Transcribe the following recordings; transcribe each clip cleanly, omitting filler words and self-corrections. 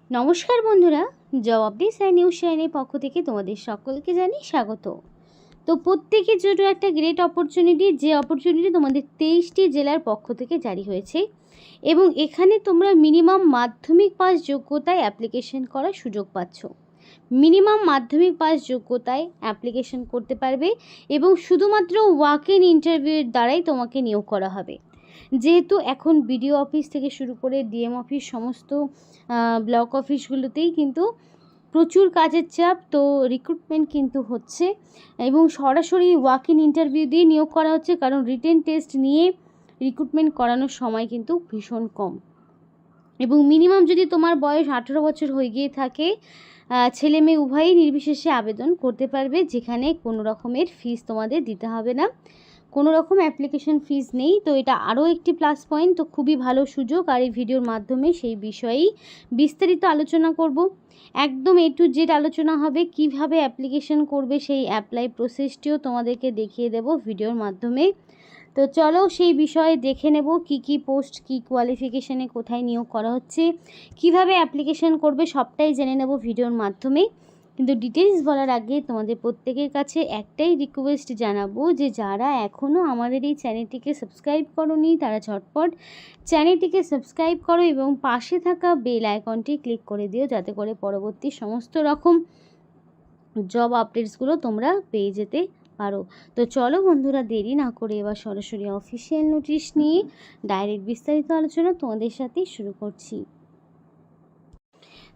নমস্কার বন্ধুরা, job update news চ্যানেলের পক্ষ থেকে তোমাদের সকলকে জানি স্বাগত। তো প্রত্যেকের জন্য একটা গ্রেট অপরচুনিটি, যে অপরচুনিটি তোমাদের 23টি জেলার পক্ষ থেকে জারি হয়েছে এবং এখানে তোমরা মিনিমাম মাধ্যমিক পাস যোগ্যতায় অ্যাপ্লিকেশন করার সুযোগ পাচ্ছ। মিনিমাম মাধ্যমিক পাস যোগ্যতায় অ্যাপ্লিকেশন করতে পারবে এবং শুধুমাত্র ওয়াক ইন ইন্টারভিউর দ্বারাই তোমাকে নিয়োগ করা হবে। যেহেতু এখন বিডিও অফিস থেকে শুরু করে ডিএম অফিস, সমস্ত ব্লক অফিসগুলোতেই কিন্তু প্রচুর কাজের চাপ, তো রিক্রুটমেন্ট কিন্তু হচ্ছে এবং সরাসরি ওয়াক ইন ইন্টারভিউ দিয়ে নিয়োগ করা হচ্ছে, কারণ রিটেন টেস্ট নিয়ে রিক্রুটমেন্ট করানোর সময় কিন্তু ভীষণ কম। এবং মিনিমাম যদি তোমার বয়স 18 বছর হয়ে গিয়ে থাকে, ছেলে মেয়ে উভয়ই নির্বিশেষে আবেদন করতে পারবে, যেখানে কোনো রকমের ফিস তোমাদের দিতে হবে না, কোনো রকম অ্যাপ্লিকেশন ফিস নেই। তো এটা আরও একটি প্লাস পয়েন্ট, তো খুবই ভালো সুযোগ। আর এই ভিডিওর মাধ্যমে সেই বিষয়েই বিস্তারিত আলোচনা করব, একদম A to Z আলোচনা হবে। কিভাবে অ্যাপ্লিকেশন করবে সেই অ্যাপ্লাই প্রসেসটিও তোমাদেরকে দেখিয়ে দেব ভিডিওর মাধ্যমে। তো চলো সেই বিষয়ে দেখে নেব, কি পোস্ট, কি কোয়ালিফিকেশানে কোথায় নিয়োগ করা হচ্ছে, কিভাবে অ্যাপ্লিকেশন করবে সবটাই জেনে নেব ভিডিওর মাধ্যমে। কিন্তু ডিটেলস বলার আগে তোমাদের প্রত্যেকের কাছে একটাই রিকোয়েস্ট জানাবো, যে যারা এখনও আমাদের এই চ্যানেলটিকে সাবস্ক্রাইব করোনি তারা ঝটপট চ্যানেলটিকে সাবস্ক্রাইব করো এবং পাশে থাকা বেল আইকনটি ক্লিক করে দিও, যাতে করে পরবর্তী সমস্ত রকম জব আপডেটসগুলো তোমরা পেয়ে যেতে পারো। তো চলো বন্ধুরা, দেরি না করে এবার সরাসরি অফিসিয়াল নোটিশ নিয়ে ডাইরেক্ট বিস্তারিত আলোচনা তোমাদের সাথে শুরু করছি।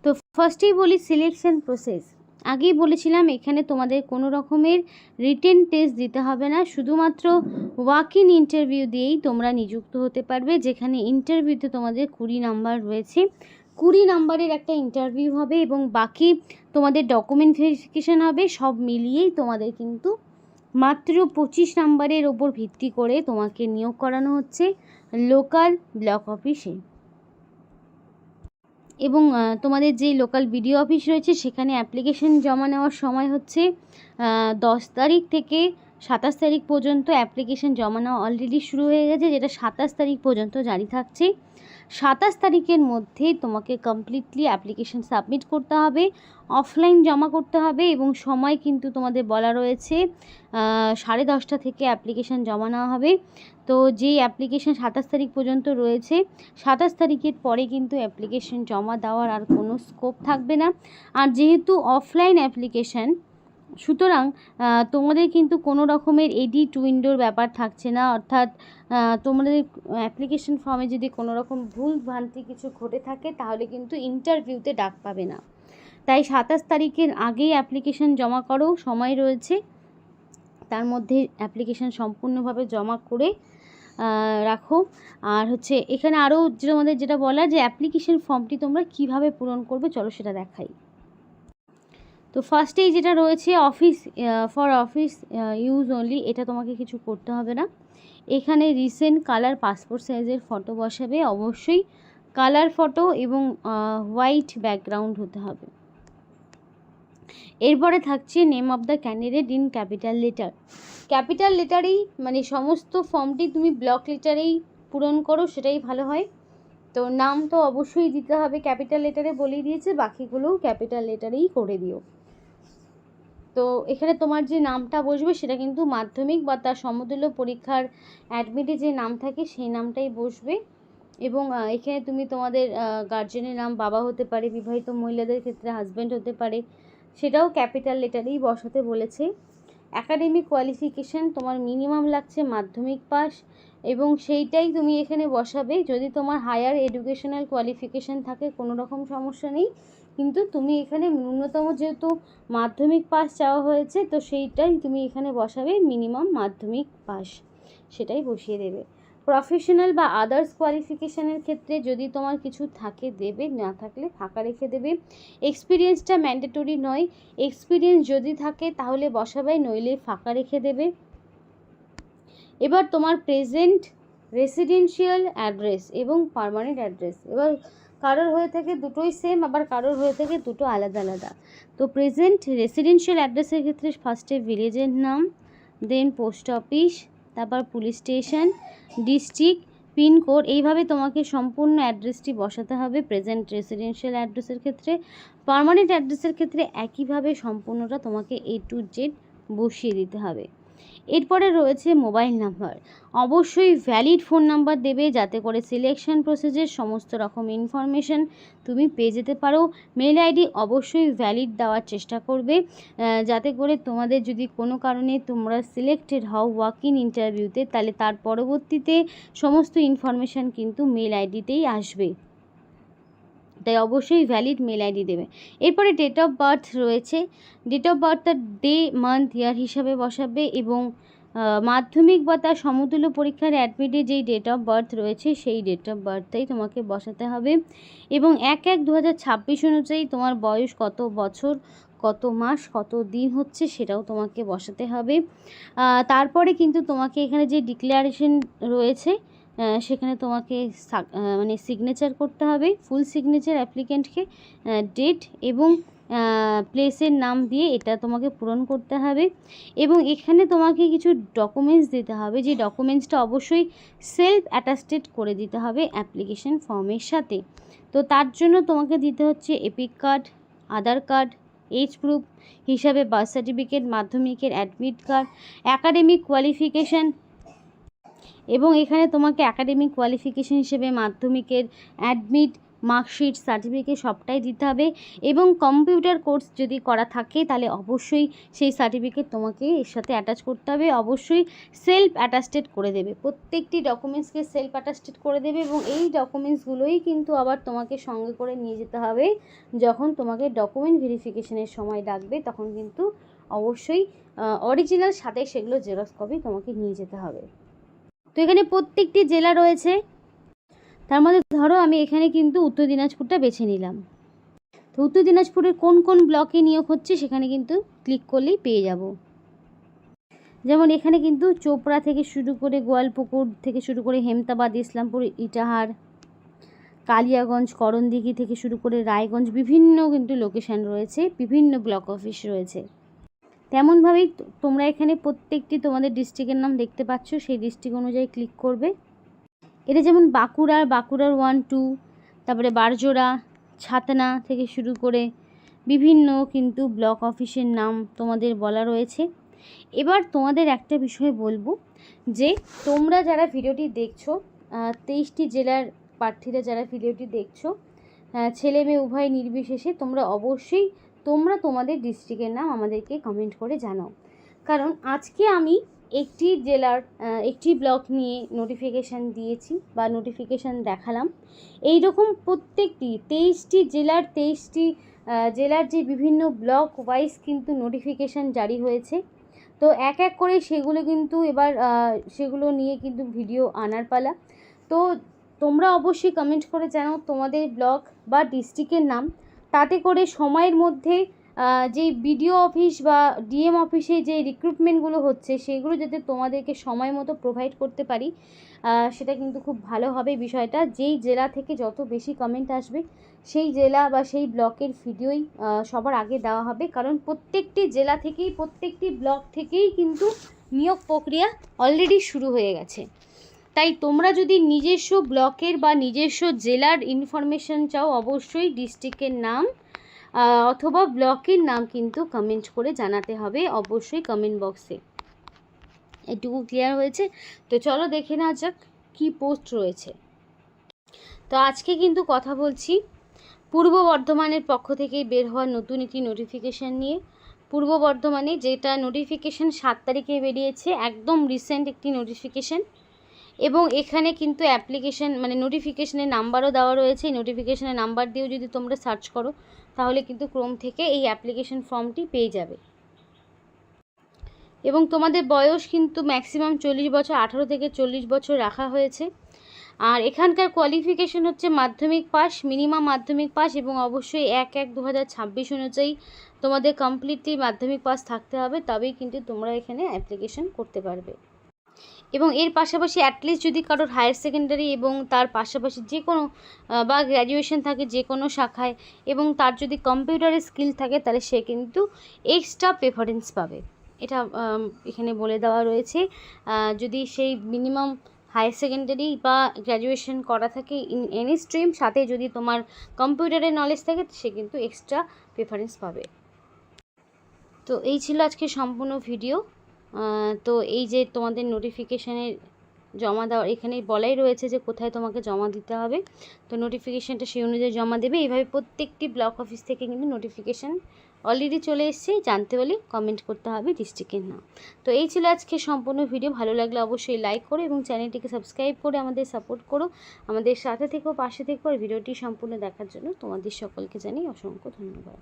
তো ফার্স্টেই বলি সিলেকশন প্রসেস। আগেই বলেছিলাম এখানে তোমাদের কোনো রকমের রিটেন টেস্ট দিতে হবে না, শুধুমাত্র ওয়াক ইন ইন্টারভিউ দিয়েই তোমরা নিযুক্ত হতে পারবে, যেখানে ইন্টারভিউতে তোমাদের 20 নাম্বার রয়েছে। 20 নাম্বারের একটা ইন্টারভিউ হবে এবং বাকি তোমাদের ডকুমেন্ট ভেরিফিকেশান হবে। সব মিলিয়েই তোমাদের কিন্তু মাত্র 25 নাম্বারের ওপর ভিত্তি করে তোমাকে নিয়োগ করানো হচ্ছে লোকাল ব্লক অফিসে। এবং তোমাদের যে লোকাল বিডিও অফিস রয়েছে সেখানে অ্যাপ্লিকেশন জমা নেওয়ার সময় হচ্ছে 10 তারিখ থেকে 27 তারিখ পর্যন্ত। অ্যাপ্লিকেশন জমা নেওয়া অলরেডি শুরু হয়ে গেছে, যেটা 27 তারিখ পর্যন্ত জারি থাকছে। 27 তারিখের মধ্যে তোমাকে কমপ্লিটলি অ্যাপ্লিকেশন সাবমিট করতে হবে, অফলাইন জমা করতে হবে এবং সময় কিন্তু তোমাদের বলা রয়েছে 10:30 থেকে অ্যাপ্লিকেশন জমা নেওয়া হবে। তো যেই অ্যাপ্লিকেশন 27 তারিখ পর্যন্ত রয়েছে, 27 তারিখের পরে কিন্তু অ্যাপ্লিকেশন জমা দেওয়ার আর কোনো স্কোপ থাকবে না। আর যেহেতু অফলাইন অ্যাপ্লিকেশন, সুতরাং তোমাদের কিন্তু কোনো রকমের এডিট উইন্ডোর ব্যাপার থাকছে না, অর্থাৎ তোমাদের অ্যাপ্লিকেশন ফর্মে যদি কোনো রকম ভুল ভ্রান্তি কিছু ঘটে থাকে তাহলে কিন্তু ইন্টারভিউতে ডাক পাবে না। তাই 27 তারিখের আগেই অ্যাপ্লিকেশন জমা করো, সময় রয়েছে, তার মধ্যে অ্যাপ্লিকেশন সম্পূর্ণভাবে জমা করে রাখো। আর হচ্ছে এখানে আরও তোমাদের যেটা বলা, যে অ্যাপ্লিকেশন ফর্মটি তোমরা কিভাবে পূরণ করবে চলো সেটা দেখাই। তো ফার্স্টেই যেটা রয়েছে office for office use only, এটা তোমাকে কিছু করতে হবে না। এখানে রিসেন্ট কালার পাসপোর্ট সাইজের ফটো বসাবে, অবশ্যই কালার ফটো এবং হোয়াইট ব্যাকগ্রাউন্ড হতে হবে। এরপরে থাকছে name of the candidate in capital letter. Capital লেটারেই মানে সমস্ত ফর্মটি তুমি ব্লক লেটারেই পূরণ করো, সেটাই ভালো হয়। তো নাম তো অবশ্যই দিতে হবে, ক্যাপিটাল লেটারে বলেই দিয়েছে, বাকিগুলোও ক্যাপিটাল লেটারেই করে দিও। তো এখানে তোমার যে নামটা বসবে সেটা কিন্তু মাধ্যমিক বা তার সমতুল্য পরীক্ষার অ্যাডমিটে যে নাম থাকে সেই নামটাই বসবে। এবং এখানে তুমি তোমাদের গার্জেনের নাম, বাবা হতে পারে, বিবাহিত মহিলাদের ক্ষেত্রে হাজব্যান্ড হতে পারে, সেটাও ক্যাপিটাল লেটারেই বসাতে বলেছে। অ্যাকাডেমিক কোয়ালিফিকেশান তোমার মিনিমাম লাগছে মাধ্যমিক পাস, এবং সেইটাই তুমি এখানে বসাবে। যদি তোমার হায়ার এডুকেশনাল কোয়ালিফিকেশান থাকে কোনো রকম সমস্যা নেই, কিন্তু তুমি এখানে ন্যূনতম যেহেতু মাধ্যমিক পাস চাওয়া হয়েছে, তো সেইটাই তুমি এখানে বসাবে, মিনিমাম মাধ্যমিক পাস, সেটাই বসিয়ে দেবে। প্রফেশনাল বা আদার্স কোয়ালিফিকেশানের ক্ষেত্রে যদি তোমার কিছু থাকে দেবে, না থাকলে ফাঁকা রেখে দেবে। এক্সপিরিয়েন্সটা ম্যান্ডেটরি নয়, এক্সপিরিয়েন্স যদি থাকে তাহলে বসাবে, নইলে ফাঁকা রেখে দেবে। এবার তোমার প্রেজেন্ট রেসিডেন্সিয়াল অ্যাড্রেস এবং পার্মানেন্ট অ্যাড্রেস, এবার কারোর হয়ে থাকে দুটোই সেম, আবার কারোর হয়ে থাকে দুটো আলাদা আলাদা। তো প্রেজেন্ট রেসিডেন্সিয়াল অ্যাড্রেসের ক্ষেত্রে ফার্স্টে ভিলেজের নাম, দেন পোস্ট অফিস, তারপর পুলিশ স্টেশন, ডিস্ট্রিক্ট, পিনকোড, এইভাবে তোমাকে সম্পূর্ণ অ্যাড্রেসটি বসাতে হবে। প্রেজেন্ট রেসিডেন্সিয়াল অ্যাড্রেসের ক্ষেত্রে, পার্মানেন্ট অ্যাড্রেসের ক্ষেত্রে একইভাবে সম্পূর্ণটা তোমাকে A to Z বসিয়ে দিতে হবে। এরপরে রয়েছে মোবাইল নাম্বার। অবশ্যই ভ্যালিড ফোন নাম্বার দেবে, যাতে করে সিলেকশন প্রসেসের সমস্ত রকম ইনফরমেশান তুমি পেয়ে যেতে পারো। মেল আইডি অবশ্যই ভ্যালিড দেওয়ার চেষ্টা করবে, যাতে করে তোমাদের যদি কোনো কারণে তোমরা সিলেক্টেড হও ওয়াক ইন ইন্টারভিউতে, তাহলে তার পরবর্তীতে সমস্ত ইনফরমেশান কিন্তু মেল আইডিতেই আসবে। তাই অবশ্যই ভ্যালিড মেল আইডি দেবে। এরপরে ডেট অফ বার্থ রয়েছে। ডেট অফ বার্থ তার ডে, মান্থ, ইয়ার হিসাবে বসাবে এবং মাধ্যমিক বা তার সমতুল্য পরীক্ষার অ্যাডমিটে যেই ডেট অফ বার্থ রয়েছে সেই ডেট অফ বার্থটাই তোমাকে বসাতে হবে। এবং 1/1/2026 অনুযায়ী তোমার বয়স কত বছর, কত মাস, কত দিন হচ্ছে সেটাও তোমাকে বসাতে হবে। তারপরে কিন্তু তোমাকে এখানে যে ডিক্লারেশন রয়েছে সেখানে তোমাকে মানে সিগনেচার করতে হবে, ফুল সিগনেচার অ্যাপ্লিক্যান্টকে, ডেট এবং প্লেসের নাম দিয়ে এটা তোমাকে পূরণ করতে হবে। এবং এখানে তোমাকে কিছু ডকুমেন্টস দিতে হবে, যে ডকুমেন্টসটা অবশ্যই সেলফ অ্যাটাস্টেড করে দিতে হবে অ্যাপ্লিকেশন ফর্মের সাথে। তো তার জন্য তোমাকে দিতে হচ্ছে এপিক কার্ড, আধার কার্ড, এজ প্রুফ হিসাবে বার্থ সার্টিফিকেট, মাধ্যমিকের অ্যাডমিট কার্ড, অ্যাকাডেমিক কোয়ালিফিকেশান, এবং এখানে তোমাকে অ্যাকাডেমিক কোয়ালিফিকেশান হিসেবে মাধ্যমিকের অ্যাডমিট, মার্কশিট, সার্টিফিকেট সবটাই দিতে হবে। এবং কম্পিউটার কোর্স যদি করা থাকে তাহলে অবশ্যই সেই সার্টিফিকেট তোমাকে এর সাথে অ্যাটাচ করতে হবে। অবশ্যই সেলফ অ্যাটাস্টেড করে দেবে, প্রত্যেকটি ডকুমেন্টসকে সেলফ অ্যাটাস্টেড করে দেবে। এবং এই ডকুমেন্টসগুলোই কিন্তু আবার তোমাকে সঙ্গে করে নিয়ে যেতে হবে যখন তোমাকে ডকুমেন্ট ভেরিফিকেশনের সময় ডাকবে, তখন কিন্তু অবশ্যই অরিজিনাল সাথে সেগুলো জেরক্স কপি তোমাকে নিয়ে যেতে হবে। তো এখানে প্রত্যেকটি জেলা রয়েছে, তার মধ্যে ধরো আমি এখানে কিন্তু উত্তর দিনাজপুরটা বেছে নিলাম। তো উত্তর দিনাজপুরের কোন কোন ব্লকে নিয়োগ হচ্ছে সেখানে কিন্তু ক্লিক করলেই পেয়ে যাব। যেমন এখানে কিন্তু চোপড়া থেকে শুরু করে, গোয়ালপুকুর থেকে শুরু করে, হেমতাবাদ, ইসলামপুর, ইটাহার, কালিয়াগঞ্জ, করণদিঘি থেকে শুরু করে রায়গঞ্জ, বিভিন্ন কিন্তু লোকেশান রয়েছে, বিভিন্ন ব্লক অফিস রয়েছে। তেমনভাবেই তোমরা এখানে প্রত্যেকটি তোমাদের ডিস্ট্রিক্টের নাম দেখতে পাচ্ছ, সেই ডিস্ট্রিক্ট অনুযায়ী ক্লিক করবে। এটা যেমন বাঁকুড়ার 1, 2, তারপরে বারজোড়া, ছাতনা থেকে শুরু করে বিভিন্ন কিন্তু ব্লক অফিসের নাম তোমাদের বলা রয়েছে। এবার তোমাদের একটা বিষয় বলবো, যে তোমরা যারা ভিডিওটি দেখছো, 23টি জেলার প্রার্থীরা যারা ভিডিওটি দেখছো, ছেলে মেয়ে উভয় নির্বিশেষে, তোমরা অবশ্যই তোমাদের ডিস্ট্রিক্টের নাম আমাদেরকে কমেন্ট করে জানাও। কারণ আজকে আমি একটি জেলার একটি ব্লক নিয়ে নোটিফিকেশান দিয়েছি বা নোটিফিকেশান দেখালাম। এই রকম প্রত্যেকটি 23টি জেলার যে বিভিন্ন ব্লক ওয়াইজ কিন্তু নোটিফিকেশান জারি হয়েছে। তো এক এক করে সেগুলো কিন্তু এবার সেগুলো নিয়ে কিন্তু ভিডিও আনার পালা। তো তোমরা অবশ্যই কমেন্ট করে জানাও তোমাদের ব্লক বা ডিস্ট্রিক্টের নাম, তাতে করে সময়ের মধ্যে যে বিডিও অফিস বা ডিএম অফিসে যে রিক্রুটমেন্টগুলো হচ্ছে সেগুলো যাতে তোমাদেরকে সময় মতো প্রোভাইড করতে পারি, সেটা কিন্তু খুব ভালো হবে বিষয়টা। যেই জেলা থেকে যত বেশি কমেন্ট আসবে সেই জেলা বা সেই ব্লকের ভিডিওই সবার আগে দেওয়া হবে। কারণ প্রত্যেকটি জেলা থেকেই, প্রত্যেকটি ব্লক থেকেই কিন্তু নিয়োগ প্রক্রিয়া অলরেডি শুরু হয়ে গেছে। তাই তোমরা যদি নিজস্ব ব্লকের বা নিজস্ব জেলার ইনফরমেশান চাও, অবশ্যই ডিস্ট্রিক্টের নাম অথবা ব্লকের নাম কিন্তু কমেন্ট করে জানাতে হবে অবশ্যই কমেন্ট বক্সে। এটুকু ক্লিয়ার হয়েছে? তো চলো দেখে নেওয়া যাক কী পোস্ট রয়েছে। তো আজকে কিন্তু কথা বলছি পূর্ব বর্ধমানের পক্ষ থেকে বের হওয়া নতুন একটি নোটিফিকেশান নিয়ে। পূর্ব বর্ধমানে যেটা নোটিফিকেশান 7 তারিখে বেরিয়েছে, একদম রিসেন্ট একটি নোটিফিকেশান। এবং এখানে কিন্তু অ্যাপ্লিকেশান মানে নোটিফিকেশানের নাম্বারও দেওয়া রয়েছে। এই নোটিফিকেশানের নাম্বার দিয়েও যদি তোমরা সার্চ করো তাহলে কিন্তু ক্রোম থেকে এই অ্যাপ্লিকেশান ফর্মটি পেয়ে যাবে। এবং তোমাদের বয়স কিন্তু ম্যাক্সিমাম 40 বছর, 18 থেকে 40 বছর রাখা হয়েছে। আর এখানকার কোয়ালিফিকেশান হচ্ছে মাধ্যমিক পাস, মিনিমাম মাধ্যমিক পাস, এবং অবশ্যই 1/1/2026 অনুযায়ী তোমাদের কমপ্লিটলি মাধ্যমিক পাস থাকতে হবে, তবেই কিন্তু তোমরা এখানে অ্যাপ্লিকেশান করতে পারবে। এবং এর পাশাপাশি অ্যাটলিস্ট যদি কারোর হায়ার সেকেন্ডারি এবং তার পাশাপাশি যে কোনো বা গ্র্যাজুয়েশন থাকে যে কোনো শাখায়, এবং তার যদি কম্পিউটারের স্কিল থাকে, তাহলে সে কিন্তু এক্সট্রা প্রেফারেন্স পাবে। এটা এখানে বলে দেওয়া রয়েছে। যদি সেই মিনিমাম হায়ার সেকেন্ডারি বা গ্র্যাজুয়েশন করা থাকে ইন এনি স্ট্রিম, সাথে যদি তোমার কম্পিউটারের নলেজ থাকে সে কিন্তু এক্সট্রা প্রেফারেন্স পাবে। তো এই ছিল আজকে সম্পূর্ণ ভিডিও। তো এই যে তোমাদের নোটিফিকেশানের জমা দেওয়ার এখানেই বলাই রয়েছে যে কোথায় তোমাকে জমা দিতে হবে। তো নোটিফিকেশানটা সেই অনুযায়ী জমা দেবে। এইভাবে প্রত্যেকটি ব্লক অফিস থেকে কিন্তু নোটিফিকেশান অলরেডি চলে এসেছে, জানতে হলে কমেন্ট করতে হবে ডিস্ট্রিক্টের নাম। তো এই ছিল আজকে সম্পূর্ণ ভিডিও। ভালো লাগলে অবশ্যই লাইক করো এবং চ্যানেলটিকে সাবস্ক্রাইব করে আমাদের সাপোর্ট করো, আমাদের সাথে থেকেও, পাশে থেকেও। আর ভিডিওটি সম্পূর্ণ দেখার জন্য তোমাদের সকলকে জানাই অসংখ্য ধন্যবাদ।